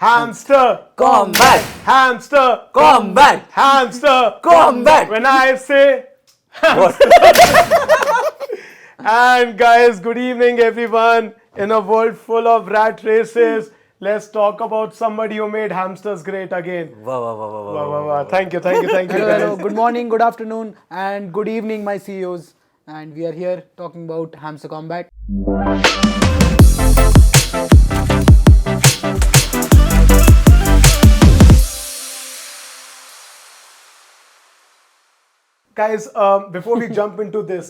Hamster Combat! Hamster Combat! Hamster Combat! When I say What? And guys, good evening everyone. In a world full of rat races, let's talk about somebody who made hamsters great again. Wow, wow, wow, wow, wow. Wow, wow. Thank you Hello, guys. good morning, good afternoon, and good evening, my CEOs. And we are here talking about Hamster Combat. Guys, before we jump into this,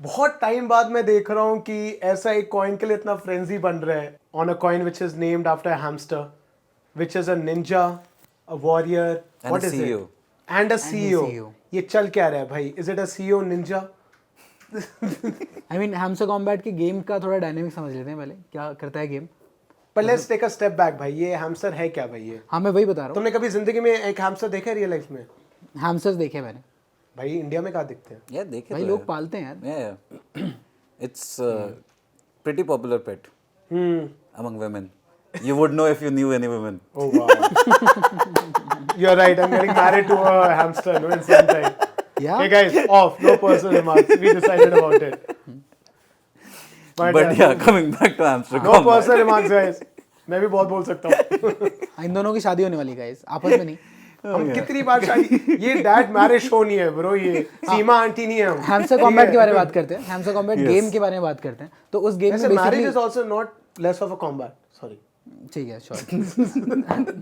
बहुत time बाद मैं देख रहा हूँ कि ऐसा एक coin के लिए इतना फ्रेंजी बन रहा है on a coin which is named after hamster which is a Ninja a warrior And what a is CEO. It and a CEO CEO. ये चल क्या रहा है भाई is it a CEO Ninja I mean, Hamster Combat के game का थोड़ा dynamic समझ लेते हैं पहले, क्या करता है गेम. पर let's take a step back भाई ये हैमस्टर है क्या भाई ये हाँ, मैं वही बता रहा तुमने कभी जिंदगी में एक हैमस्टर देखा है रियल लाइफ में हूँ. हैमस्टर्स देखे मैंने. भाई इंडिया में कहाँ दिखते हैं Yeah, देखे भाई तो लोग है. पालते हैं यार. Yeah. It's pretty popular pet among women. You would know if you knew any women. Oh wow. You're right. I'm getting married to a hamster no, in some time. Yeah. Hey guys, off. No personal remarks. We decided about it. But yeah, coming back to hamster No combat. personal remarks, guys. मैं भी बहुत बोल सकता हूँ. इन दोनों की शादी होने वाली गाइस, आपस में नहीं. हम कितनी बार शादी ये डैड मैरिज शो नहीं है ब्रो ये सीमा आंटी नहीं है हम. हैमस्टर कॉम्बैट के बारे में बात करते हैं. हैमस्टर कॉम्बैट गेम के बारे में बात करते हैं. तो उस गेम में वैसे marriage basically is also not less of a combat. Sorry. ठीक है, श्योर.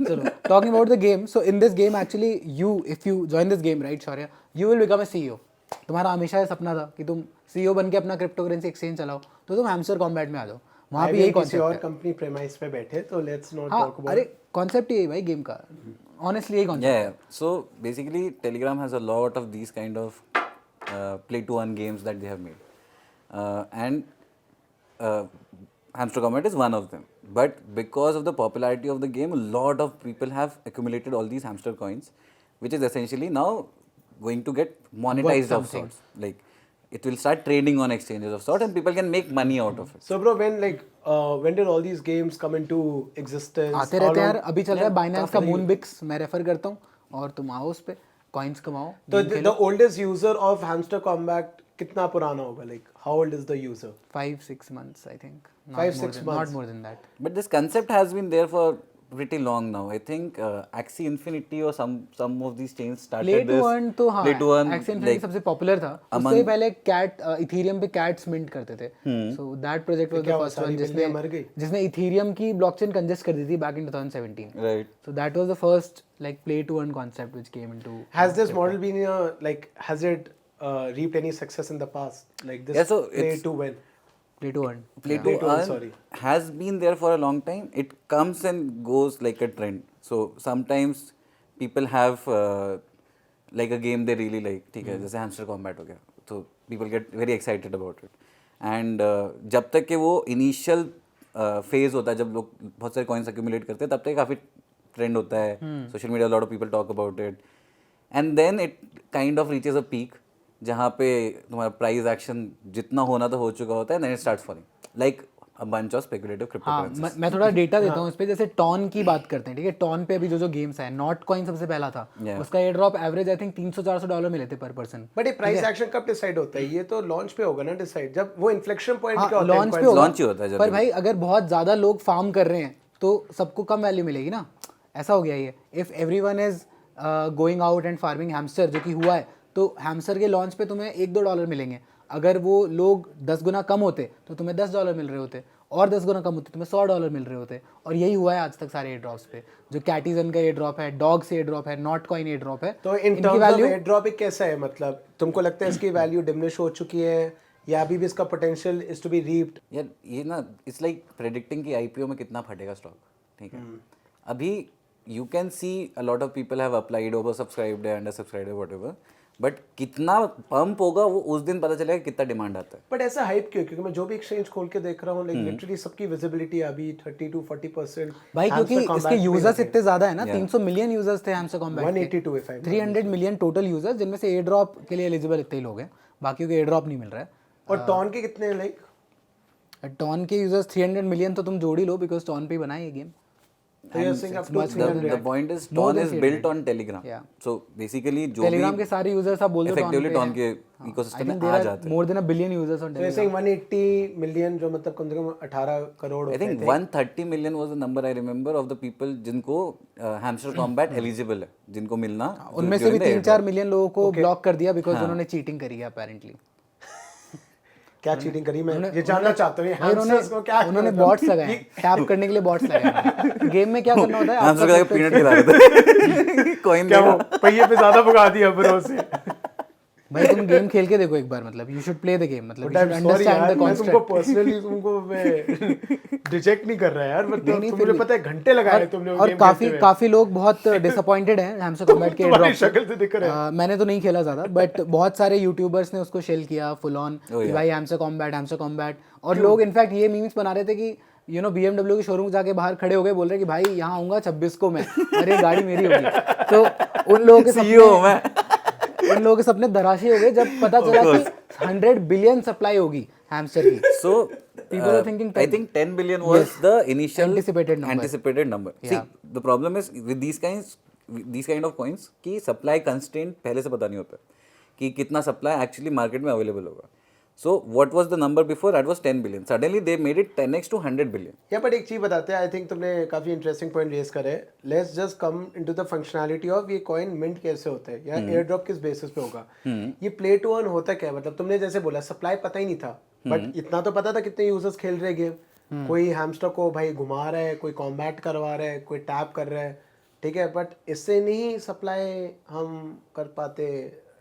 चलो, talking about the game. So in this game actually if you join this game right Shaurya, you will become a CEO. तुम्हारा हमेशा सपना था कि तुम CEO बन के अपना क्रिप्टो करेंसी एक्सचेंज चलाओ, तो तुम हैमस्टर कॉम्बैट में आ जाओ. वहाँ पे यही किसी कॉन्सेप्ट और है. कंपनी प्रेमाइस पे बैठे तो लेट्स नॉट हाँ, टॉक अबाउट. अरे कॉन्सेप्ट यही है भाई गेम का. ऑनेस्टली यही concept. Yeah, so basically Telegram has a lot of these kind of play to earn games that they have made. And Hamster Combat is one of them. But because of the popularity of the game, a lot of people have accumulated all these hamster coins, which is essentially now going to get monetized of something. sorts. Like it will start trading on exchanges of sorts and people can make money out of it. So bro, when did all these games come into existence? आते रहते हैं यार. अभी चल रहा है Binance का Moonbix, मैं रेफर करता हूँ, और तुम आओ उस पे कॉइन्स कमाओ. तो the oldest user of Hamster Combat कितना पुराना होगा? Like how old is the user? 5-6 months I think. 5-6 months. Not more than that. But this concept has been there for pretty long now. I think Axie Infinity or some of these chains started play this. To earn तो हाँ, Play to earn, Axie Infinity like, सबसे popular था. उससे पहले cat Ethereum पे cats mint करते थे. So that project was the first one जिसने इथेरियम की ब्लॉकचेन कंजेस्ट कर दी थी back in 2017. Right. So that was the first like play to earn concept which came into. Has this model been has it reaped any success in the past? Like this Yeah, so play it's- to win. Play to earn. Play Play to to earn, earn sorry. has been there for a long time. It comes and goes like a trend. So sometimes people have like a game they really like. ठीक है, जैसे hamster combat हो गया. So people get very excited about it. And जब तक कि वो initial phase होता है, जब लोग बहुत सारे coins accumulate करते हैं, तब तक काफ़ी trend होता है. Social media, a lot of people talk about it. And then it kind of reaches a peak. जहाँ पे तुम्हारा प्राइस एक्शन जितना होना तो हो चुका होता है, then it starts falling like a bunch of speculative cryptocurrencies. हाँ, मैं थोड़ा डेटा देता हूँ इस पे. जैसे टॉन की बात करते हैं, ठीक है. टॉन पे अभी जो गेम्स है, नॉट कॉइन सबसे पहला था. Yeah. उसका air drop average I think $300-400 मिले थे पर पर्सन. But ये प्राइस एक्शन कब डिसाइड होता है? ये तो लॉन्च पे होगा ना डिसाइड, जब वो इन्फ्लेक्शन पॉइंट क्या होता है? लॉन्च पे होगा. Launch ही होता है जब पर भाई अगर बहुत ज्यादा लोग फार्म कर रहे हैं तो सबको कम वैल्यू मिलेगी ना. ऐसा हो गया ये. If everyone is going out and farming hamster, जो कि हुआ है, तो हैमस्टर के लॉन्च पे तुम्हें $1-2 मिलेंगे. अगर वो लोग 10 गुना कम होते तो तुम्हें $10 मिल रहे होते, और 10 गुना कम होते तुम्हें $100 मिल रहे होते. और यही हुआ है आज तक सारे एयर ड्रॉप्स पे. जो कैटिजन का एयर ड्रॉप है, डॉग से एयर ड्रॉप है, नॉट कॉइन एयर ड्रॉप है. तो इन टर्म्स ऑफ एयर ड्रॉप कैसा है? मतलब तुमको लगता है इसकी वैल्यू डिमिनिश हो चुकी है या अभी भी इसका पोटेंशियल इज टू बी रीप्ड? यार ये ना इट्स लाइक प्रेडिक्टिंग कि आईपीओ में कितना फटेगा स्टॉक. ठीक है, अभी you can see a lot of people have applied, over subscribed है, अंडर सब्सक्राइब्ड है, व्हाटएवर. बट कितना पंप होगा वो उस दिन पता चलेगा कितना डिमांड आता है. बट ऐसा हाइप क्यों? क्योंकि मैं जो भी एक्सचेंज खोल के देख रहा हूँ, लाइक लिटरली सबकी विजिबिलिटी अभी 30-40%. भाई क्योंकि इसके यूजर्स इतने ज्यादा है ना. 300 मिलियन यूजर्स थे hamster combat. 182 if I'm 300 million total users, जिनमें से एयर ड्रॉप के लिए एलिजिबल इतने ही लोग हैं. बाकियों को एयर ड्रॉप नहीं मिल रहा है. और टॉन के कितने लाइक? टॉन के यूजर्स 300 मिलियन तो तुम जोड़ ही लो, बिकॉज टॉन पे ही बना है ये game. So you're saying up to much more than The that. point is More Ton than is CDN. built on Telegram. Yeah. So basically जो टेलीग्राम भी के सारे यूजर्स आप बोल दो effectively Ton के I ecosystem think में there uh are जाते हैं. more than a billion users on So you're Telegram. saying 180 million जो मतलब कम से कम 18 करोड़ I होते think हैं 130 million was the number I remember of the people जिनको hamster combat eligible है, जिनको मिलना उनमें से भी during the 3-4 मिलियन लोगों को ब्लॉक कर दिया हाँ। बिकॉज उन्होंने चीटिंग करी है अपेरेंटली. क्या चीटिंग करी मैं ये जानना चाहता हूँ ये भाई hamsters को क्या उन्होंने बॉट्स लगाए टैप करने के लिए बॉट्स लगाए. गेम में क्या करना होता है hamster आपका का पीनट खिला रहे थे coin क्या देगा. वो पहिए पे ज्यादा भगा दिया ब्रो से भाई तुम गेम खेल के देखो एक बार मतलब you should play the game मतलब you should सॉरी understand यार the मैं तुमको concept. पर्सनली तुमको मैं रिजेक्ट नहीं कर रहा यार मतलब नहीं, तुमने फिर भी- पता है घंटे लगाए तुमने वो और गेम काफी खेलते हुए। काफी लोग बहुत डिसअपॉइंटेड हैं हैमस्टर कॉम्बैट के तुम्हारी ड्रॉप शक्ल से दिख रहा है मैंने तो नहीं खेला ज्यादा बट बहुत सारे यूट्यूबर्स ने उसको शेल किया फुल ऑन Oh, yeah. भाई हैमस्टर कॉम्बैट और लोग इनफैक्ट ये मीम्स बना रहे थे कि यू नो BMW के शोरूम जाके बाहर खड़े हो गए बोल रहे कि भाई यहाँ आऊंगा 26 को मैं अरे गाड़ी मेरी होगी. तो उन लोगों के CEO मैं. उन लोगों के सपने धराशे हो गए जब पता चला कि 100 बिलियन सप्लाई होगी हैमस्टर की. So People are thinking I 10. think 10 billion was the initial Anticipated number. See, Yeah. the problem is with these kind of coins कि supply constraint पहले से पता नहीं होता कि कितना supply actually market में available होगा. So what was the number before? That was 10 billion. Suddenly they made it 10x to 100 billion. या बट एक चीज बताते हैं आई थिंक तुमने काफी इंटरेस्टिंग पॉइंट रेज करे. Let's just come into the functionality of ये कॉइन मिंट कैसे होता है या एयर ड्रॉप किस बेसिस पे होगा. ये प्ले टू अर्न होता क्या है मतलब तुमने जैसे बोला सप्लाई पता ही नहीं था बट इतना तो पता था कितने यूजर्स खेल रहे गेम. कोई हैमस्टर को भाई घुमा रहा है कोई कॉम्बैट करवा रहा है कोई टैप कर रहा है ठीक है बट इससे नहीं सप्लाई हम कर पाते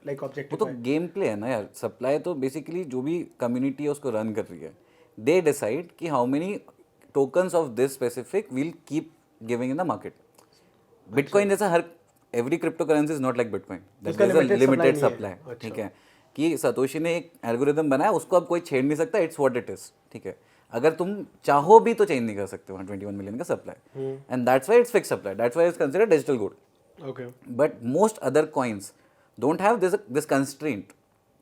लाइक वो ऑब्जेक्टिव तो गेम प्ले है ना यार. सप्लाई तो बेसिकली जो भी कम्युनिटी है उसको रन कर रही है. दे डिसाइड कि how many tokens of this specific will keep giving in the market. Bitcoin जैसा हर every crypto currency is not like bitcoin. उसका limited लिमिटेड supply नहीं सप्लाई. है. अच्छा. ठीक है कि सतोशी ने एक एल्गोरिदम बनाया उसको अब कोई छेड़ नहीं सकता. It's what it is. ठीक है अगर तुम चाहो भी तो चेंज नहीं कर सकते 121 मिलियन का supply. And that's why it's fix supply. That's why it's considered digital good. Okay But most other coins don't have this constraint.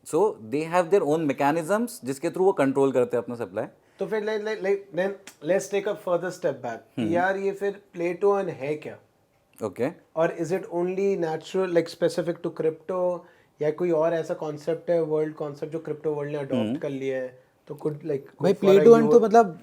So they have their own mechanisms जिसके थ्रू वो control करते हैं अपना supply. तो फिर then let's take a further step back कि यार ये फिर प्ले टू अर्न है क्या ओके और is it only natural like specific to crypto या कोई और ऐसा कॉन्सेप्ट है वर्ल्ड कॉन्सेप्ट जो क्रिप्टो वर्ल्ड ने अडॉप्ट कर लिया है तो कुड लाइक भाई प्ले टू अर्न तो मतलब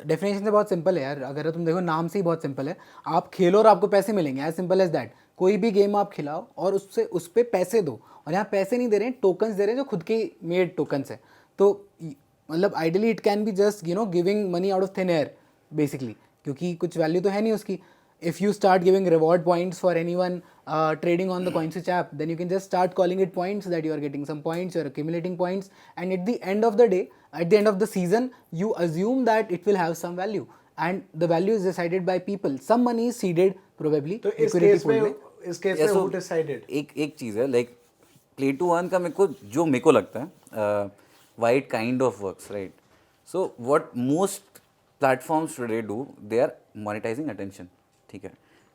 डेफिनेशन से बहुत सिंपल है यार. अगर तुम देखो नाम से ही बहुत सिंपल है. आप खेलो और आपको पैसे मिलेंगे एज सिंपल एज दैट. कोई भी गेम आप खिलाओ और उससे उस पर पैसे दो और यहाँ पैसे नहीं दे रहे हैं टोकन्स दे रहे हैं जो खुद के मेड टोकन्स है. तो मतलब ideally it can be just you know giving money out of thin air basically क्योंकि कुछ वैल्यू तो है नहीं उसकी. if you start giving reward points for anyone trading on the CoinSwitch app, then you can just start calling it points that you are getting some points, you're accumulating points, and at the end of the day, at the end of the season, you assume that it will have some value, and the value is decided by people. Some money is seeded probably. तो इस liquidity case pool में इस case में so who decided? एक चीज़ है like play to earn का मेरे को लगता है why it kind of works, right? So what most platforms today do, they are monetizing attention. ठीक है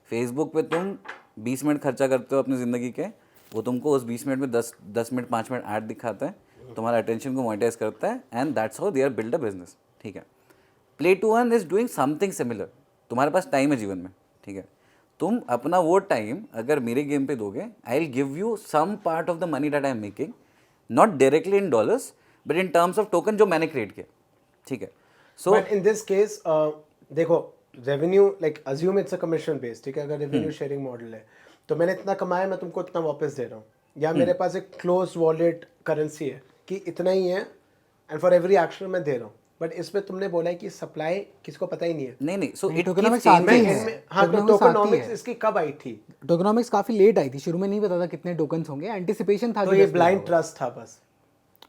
फेसबुक पे तुम 20 मिनट खर्चा करते हो अपनी ज़िंदगी के, वो तुमको उस 20 मिनट में 10 मिनट 5 मिनट ऐड दिखाता है, तुम्हारा अटेंशन को मोनेटाइज करता है, and that's how they are build a business. ठीक है play to earn is doing something similar. तुम्हारे पास टाइम है जीवन में. ठीक है तुम अपना वो टाइम अगर मेरे गेम पे दोगे, I will give you some part of the money that I am making, not directly in dollars but in terms of token जो मैंने क्रिएट किया. ठीक है so but in this case देखो revenue like assume it's a commission based. ठीक है अगर revenue sharing model है तो मैंने इतना कमाया मैं तुमको इतना वापस दे रहा हूँ, या मेरे पास एक क्लोज वॉलेट करेंसी है कि इतना ही है एंड फॉर एवरी एक्शन मैं दे रहा हूँ. बट इसमें तुमने बोला है कि सप्लाई किसको पता ही नहीं है. नहीं सो इट tokenomics कीप्स आती चेंजिंग. है. हाँ तो Tokenomics आती टोकेनॉमिक्स है. इसकी कब आई थी? टोकेनॉमिक्स काफी लेट आई थी, शुरू में नहीं पता था कितने टोकन्स होंगे, एंटिसिपेशन था तो कि ये 10 ब्लाइंड ट्रस्ट था बस.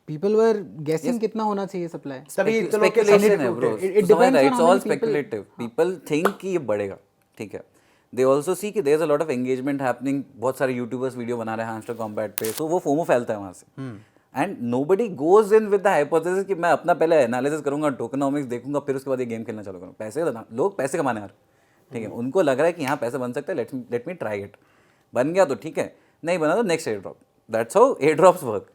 पीपल वर गेसिंग कितना होना चाहिए सप्लाई. तभी इतनों के स्पेकुलेशन है substitute ब्रो. है. It depends on it's how all many people- speculative. People think कि ये बढ़ेगा. ठीक है दे ऑल्सो सी कि there is a lot of engagement happening. बहुत सारे यूट्यूबर्स वीडियो बना रहे हैं हैमस्टर कॉम्बैट पे, तो वो फोमो फैलता है वहाँ से. And nobody goes in with the hypothesis कि मैं अपना पहले एनालिसिस करूंगा, टोकेनॉमिक्स देखूंगा, फिर उसके बाद ये गेम खेलना चालू करूंगा. पैसे लोग पैसे कमाने आ रहे. ठीक है उनको लग रहा है कि यहाँ पैसे बन सकते हैं, लेट मी ट्राई इट. बन गया तो ठीक है, नहीं बना तो next air drop. That's how air drops work.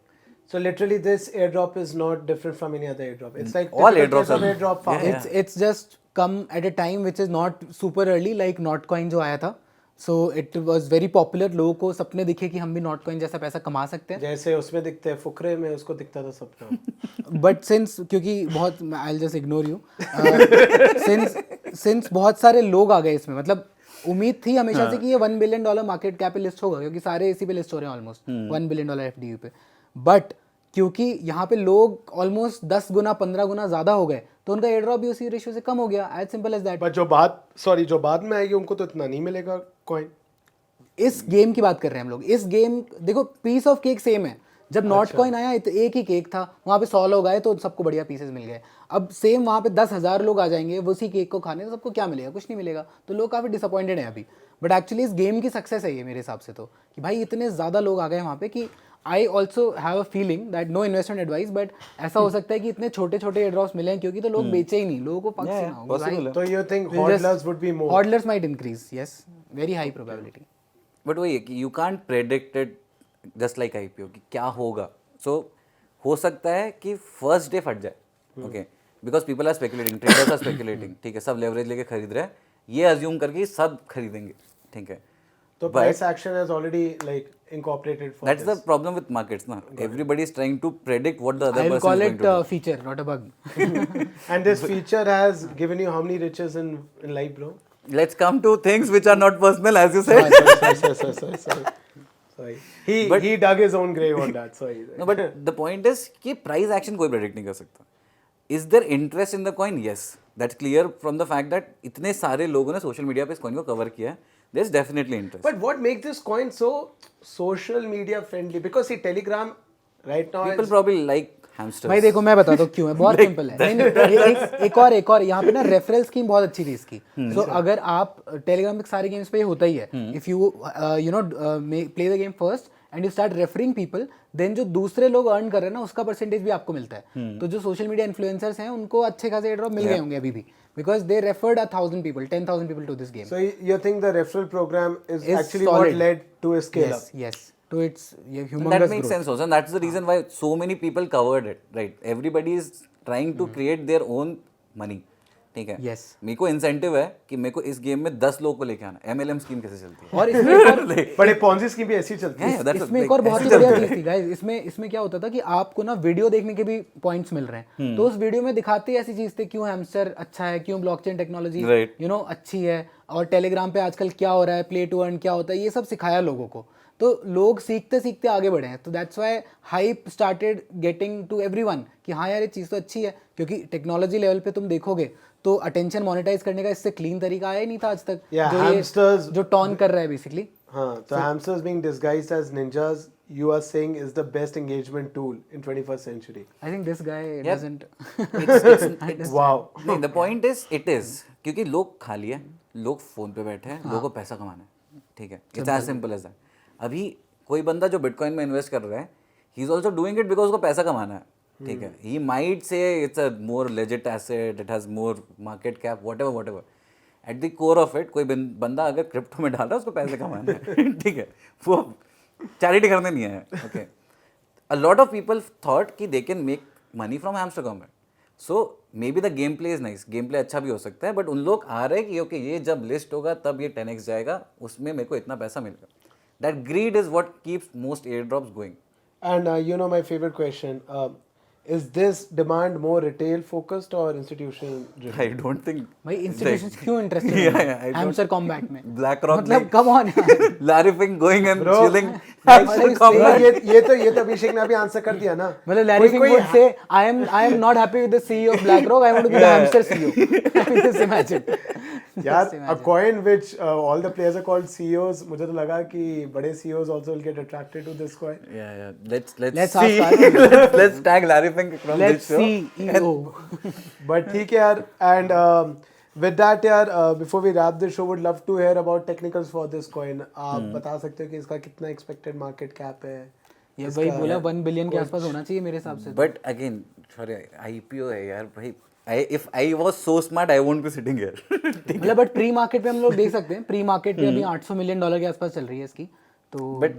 So literally this airdrop is not different from any other airdrop. It's like All typical airdrops case of are- airdrop farm. Yeah. It's just come at a time which is not super early like Notcoin जो आया था. So it was very popular. लोगों को सपने दिखे कि हम भी Notcoin जैसा पैसा कमा सकते हैं. जैसे उसमें दिखते हैं फुकरे में उसको दिखता था सपना. बट सिंस क्योंकि बहुत I just ignore you since बहुत सारे लोग आ गए इसमें, मतलब उम्मीद थी हमेशा से कि ये $1 बिलियन मार्केट कैप पे लिस्ट होगा क्योंकि सारे इसी पे लिस्ट हो रहे हैं ऑलमोस्ट $1 बिलियन एफडीयू पे. बट क्योंकि यहाँ पे लोग ऑलमोस्ट 10 गुना 15 गुना ज्यादा हो गए तो उनका एयर ड्रॉप भी उसी रेशियो से कम हो गया. As simple as that. But जो बाद में आएगी उनको तो इतना नहीं मिलेगा कॉइन. इस गेम की बात कर रहे हैं हम लोग. इस गेम देखो पीस ऑफ केक सेम है. जब Notcoin आया तो एक ही केक था, वहाँ पे 100 लोग आए तो सबको बढ़िया पीसेस मिल गए. अब सेम वहाँ पे 10,000 लोग आ जाएंगे उसी केक को खाने, तो सबको क्या मिलेगा? कुछ नहीं मिलेगा. तो लोग काफ़ी डिसअपॉइंटेड हैं अभी. बट एक्चुअली इस गेम की सक्सेस है ये मेरे हिसाब से तो, कि भाई इतने ज़्यादा लोग आ गए वहाँ पे कि I also have a feeling that no investment advice, but ऐसा हो सकता है कि इतने छोटे छोटे एयर ड्रॉप्स मिले क्योंकि तो लोग बेचे ही नहीं, लोगों को पक्ष ही ना हो. possible है. तो you think hodlers would be more. Hodlers might increase, yes, very high probability. But वही है कि you can't predict it just like IPO कि क्या होगा. सो हो सकता है कि फर्स्ट डे फट जाए. Okay, because people are speculating, traders are speculating. ठीक है, सब लेवरेज लेके खरीद रहे हैं, ये अज्यूम करके सब खरीदेंगे. ठीक है, तो price action has already like incorporated for that's the problem with markets ना. Everybody is trying to predict what the other I'll person call is it going to a feature, not a bug. and this feature has given you how many riches in life, bro? Do. Let's come to things which are not personal as you said. Sorry. He dug his own grave on that. Sorry. No, but the point is कि price action कोई predict नहीं कर सकता. Is their interest in the coin? Yes, that's clear from the fact that इतने सारे लोगों ने social media पे इस कॉइन को कवर किया है. There is definitely interest. But what makes this coin so social media friendly? Because see, Telegram right now people is probably like hamsters. भाई देखो मैं बताता हूँ क्यों है, बहुत सिंपल है. नहीं नहीं, एक और यहाँ पे ना रेफरल स्कीम बहुत अच्छी थी इसकी. सो अगर आप टेलीग्राम पे सारे गेम्स पे ये होता ही है, if you you know play the game first and you start referring people, then जो दूसरे लोग अर्न कर रहे हैं ना उसका परसेंटेज भी आपको मिलता है. तो जो सोशल मीडिया इन्फ्लुएंसर्स हैं उनको अच्छे खासे एयर ड्रॉप मिल गए होंगे अभी भी, because they referred 1,000 people, 10,000 people to this game. so you think the referral program is Is actually solid. what led to a scale Yes, up? yes, to its humongous That makes growth. sense also, and that's the reason why so many people covered it, right? Everybody is trying to create their own money. ठीक है. Yes. मेरे को incentive है कि मेरे को इस game में 10 लोग को लेके आना. MLM स्कीम कैसे चलती है? और इसमें एक और But a Ponzi scheme भी ऐसी चलती है. Yeah, that's इसमें like एक और बहुत ही ऐसे बढ़िया चलते चीज थी गाइस. इसमें क्या होता था कि आपको ना वीडियो देखने के भी पॉइंट्स मिल रहे हैं, तो उस वीडियो में दिखाते ही ऐसी चीज थे क्यों हैमस्टर अच्छा है, क्यों blockchain technology Right. You know अच्छी है, और टेलीग्राम पे आजकल क्या हो रहा है, प्ले टू अर्न क्या होता है, ये सब सिखाया लोगों को. तो लोग सीखते सीखते आगे बढ़े हैं. तो that's why hype started getting to everyone कि हाँ यार ये चीज़ तो अच्छी है, क्योंकि टेक्नोलॉजी लेवल पे तुम देखोगे तो अटेंशन मोनेटाइज करने का इससे क्लीन तरीका आया ही नहीं था आज तक. Yeah, जो hamsters- जो टॉन कर रहा है बेसिकली. हाँ, तो hamsters being disguised as ninjas, you are saying is the best engagement tool in 21st century. I think this guy Yeah. Doesn't. It's Wow. नहीं, the point is it is क्योंकि लोग खाली है, लोग फोन पे बैठे हैं, लोगों को पैसा कमाना है. ठीक है, it's as simple as that. अभी कोई बंदा जो बिटकॉइन में इन्वेस्ट कर रहा है, he is also doing it because उसको पैसा कमाना है. ठीक है, he might say it's a more legit asset, it has more market cap, whatever. At the core of it कोई बंदा अगर क्रिप्टो में डाल रहा है उसको पैसे कमाना है. ठीक है, वो चैरिटी करने नहीं है. Okay, a lot of people thought कि they can make money from hamster combat. So maybe the gameplay is nice, gameplay अच्छा भी हो सकता है, but उन लोग आ रहे हैं कि ओके ये जब लिस्ट होगा तब ये 10x जाएगा, उसमें मेरे को इतना पैसा मिलेगा. That greed is what keeps most airdrops going. And you know my favorite question, is this demand more retail focused or institutional driven? I don't think भाई इंस्टीट्यूशंस क्यों इंटरेस्टेड Yeah, हैं yeah, I don't- hamster combat में? BlackRock मतलब नहीं. Come on यार. Larry Fink going and Bro, chilling. Larry Hamster Fink- combat. ये तो अभिषेक ने अभी आंसर कर दिया ना. मतलब लैरी फिंक कोई- would say I am not happy with the CEO of BlackRock, I want to be the hamster CEO. I mean, just imagine. यार Just a imagine. coin which all the players are called CEOs, मुझे तो लगा कि बड़े CEOs also will get attracted to this coin. Yeah. Let's Let's see. ask Larry. let's tag Larry Fink from Let's this show. see EO. But ठीक है यार, and with that यार, before we wrap this show, would love to hear about technicals for this coin. आप बता सकते हो कि इसका कितना expected market cap है? ये भाई बोला 1 बिलियन के आसपास होना चाहिए मेरे हिसाब से. But again, sorry, IPO है यार भाई. If I was so smart, I won't be sitting here. मतलब बट प्री मार्केट पे हम लोग देख सकते हैं, प्री मार्केट पे अभी $800 मिलियन के आसपास चल रही है इसकी. तो But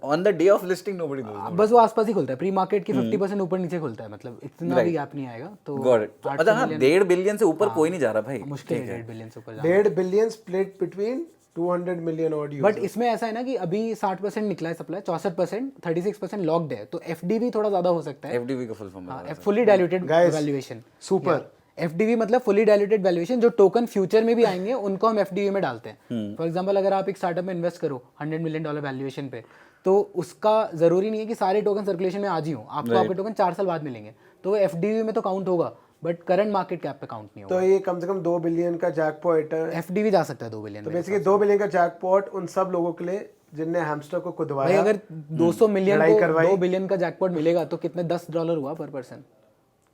on the day of listing, nobody knows. बस वो आसपास ही खुलता है, प्री मार्केट की 50% ऊपर नीचे खुलता है, मतलब इतना भी गैप नहीं आएगा। तो Got it. मतलब हाँ, 1.5 बिलियन से ऊपर कोई नहीं जा रहा भाई। मुश्किल है 1.5 बिलियन से ऊपर जाना। 1.5 billion split between 200 million odd but इसमें ऐसा है ना कि अभी 60% निकला है सप्लाई, 64%, 36% लॉक्ड है, तो एफडीवी थोड़ा ज्यादा हो सकता है। FDV का फुल फॉर्म हाँ, fully diluted Guys, valuation. Super. FDV मतलब फुली डाइल्यूटेड वैल्यूएशन, जो टोकन फ्यूचर में भी आएंगे उनको हम एफडीवी में डालते हैं। फॉर एग्जांपल अगर आप एक स्टार्टअप में इन्वेस्ट करो $100 मिलियन वैल्यूएशन पे, तो उसका जरूरी नहीं है कि सारे टोकन सर्कुलेशन में आज ही हो, आपको आपके टोकन 4 साल बाद मिलेंगे, तो वो एफडीवी में तो काउंट होगा, बट करंट मार्केट कैप पे काउंट नहीं होगा। तो ये कम से कम 2 बिलियन का जैकपॉट है। एफडीवी जा सकता है 2 बिलियन तो में। बेसिकली 2 बिलियन का जैकपॉट उन सब लोगों के लिए जिनने हैमस्टर को भाई खुदवाया, अगर 200 मिलियन लड़ाई को करवाई। 2 बिलियन का जैकपॉट मिलेगा तो कितने $10 हुआ पर पर्सन।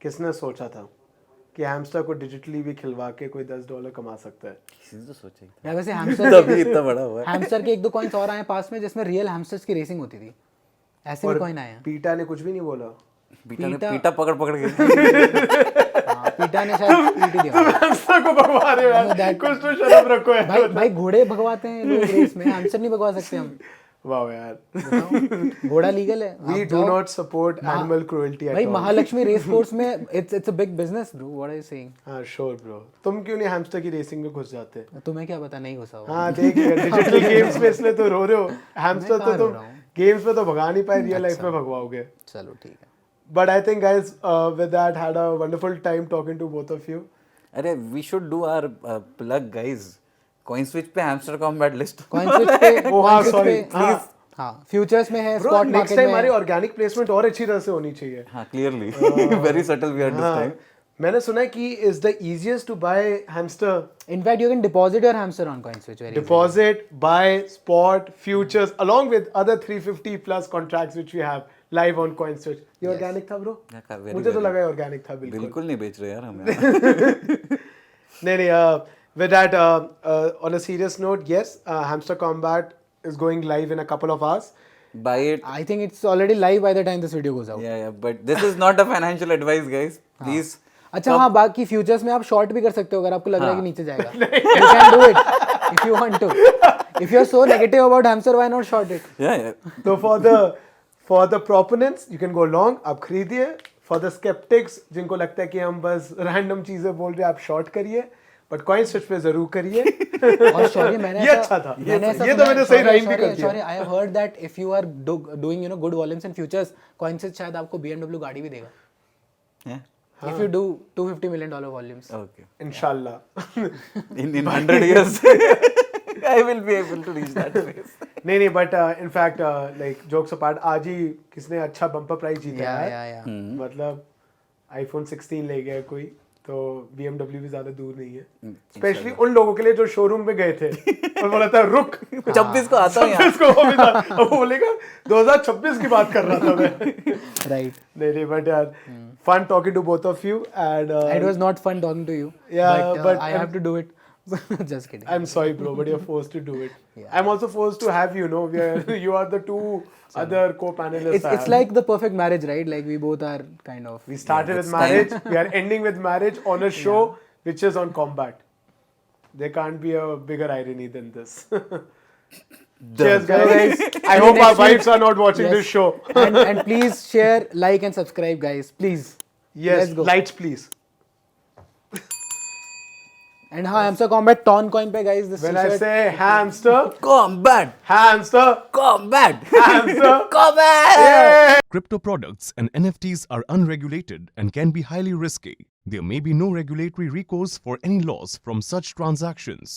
किसने सोचा था कि हैमस्टर को डिजिटली भी खिलवा के कोई $10 कमा सकता है? किसी ने तो सोचा ही या वैसे था। हैमस्टर तभी इतना बड़ा हुआ है। हैमस्टर के 1-2 कॉइन्स और आए पास में जिसमें रियल हैमस्टर्स की रेसिंग होती थी, ऐसे भी कॉइन आए हैं। पीटा ने कुछ भी नहीं बोला। पीटा पकड़ के हाँ, पीटा ने शायद पीट ही दिया। हैमस्टर को भगवा रहे हो यार, कुछ तो शर्म रखो यार। भाई घोड़े भगवाते हैं लोग रेस में, हैमस्टर नहीं भगवा सकते हम। वाह यार। बताओ, घोड़ा लीगल है। We do not support animal cruelty at भाई all. महालक्ष्मी रेस कोर्स में it's a big business bro, what are you saying? हाँ श्योर ब्रो। तुम क्यों नहीं हैमस्टर की रेसिंग में घुस जाते? तुम्हें क्या पता, नहीं घुसा होगा। हाँ देख डिजिटल गेम्स में इसलिए तो रो रहे हो। हैमस्टर तो कहाँ रो तुम रहा हूँ? गेम्स में तो भगा नहीं पाए, रियल लाइफ में भगवाओगे। चलो ठीक है। But I think guys, with that, had a wonderful time talking to both of you. अरे we should do our plug guys. CoinSwitch पे hamster combat list. Coin switch पे Oh हाँ coin switch sorry. पे- हाँ futures में है, Bro, spot next market time में हमारी है। ऑर्गेनिक प्लेसमेंट और अच्छी तरह से होनी चाहिए। हाँ clearly. Very subtle we are this हाँ, time. मैंने सुना है कि is the easiest to buy hamster. In fact, you can deposit your hamster on CoinSwitch very easily. Deposit, buy, spot, futures, along with other 350 plus contracts which we have live on CoinSwitch. ये organic था bro? Yeah, very, मुझे तो very. लगा organic था बिल्कुल। बिल्कुल नहीं बेच रहे यार हम यार। नहीं, with that, on a serious note, yes, Hamster Combat is going live in a couple of hours. Buy it. I think it's already live by the time this video goes out. Yeah, but this is not a financial advice guys. Please. अच्छा हाँ, बाकी futures में आप short भी कर सकते हो अगर आपको लग रहा है कि नीचे जाएगा। You can do it if you want to. If you're so negative about hamster, why not short it? Yeah. So for the proponents, you can go long, आप खरीदिए. For the skeptics, जिनको लगता है कि हम बस random चीजें बोल रहे हैं, आप शॉर्ट करिए. बट CoinSwitch पे जरूर करिए. और शौर्य मैंने ये अच्छा था. ये तो मैंने सही राइम भी कर दिया. शौर्य, I have heard that if you are doing good volumes in futures, CoinSwitch शायद आपको BMW गाड़ी भी देगा. Yeah. If you do $250 million volumes. Okay. इंशाल्लाह. In 100 years, I will be able to reach that phase. नहीं but in fact like jokes apart, आज ही किसने अच्छा बम्पर प्राइस जीता है. Yeah. मतलब iPhone 16 ले गया कोई, तो BMW भी ज्यादा दूर नहीं है. स्पेशली उन लोगों के लिए जो शोरूम में गए थे और बोला था रुक 26 को आता हूँ यार. 26 को वो भी था. अब वो बोलेगा 2026 की बात कर रहा था मैं. Right. नहीं बट यार fun talking to both of you and It was not fun talking to you. Yeah, but I have to do it. Just kidding. I'm sorry bro, but you're forced to do it. I'm also forced to have you know, you are the two other co-panelists. It's like the perfect marriage, right? Like we both are kind of. We started with marriage, we are ending with marriage on a show which is on combat. There can't be a bigger irony than this. Cheers guys. I hope our wives are not watching this show. and please share, like and subscribe guys. Please. Yes, Let's go. lights please. And हाँ, Hamster Combat Ton Coin पे guys. This When t-shirt. I say hamster, Combat! hamster, Combat! hamster, Combat! Crypto products and NFTs are unregulated and can be highly risky. There may be no regulatory recourse for any loss from such transactions.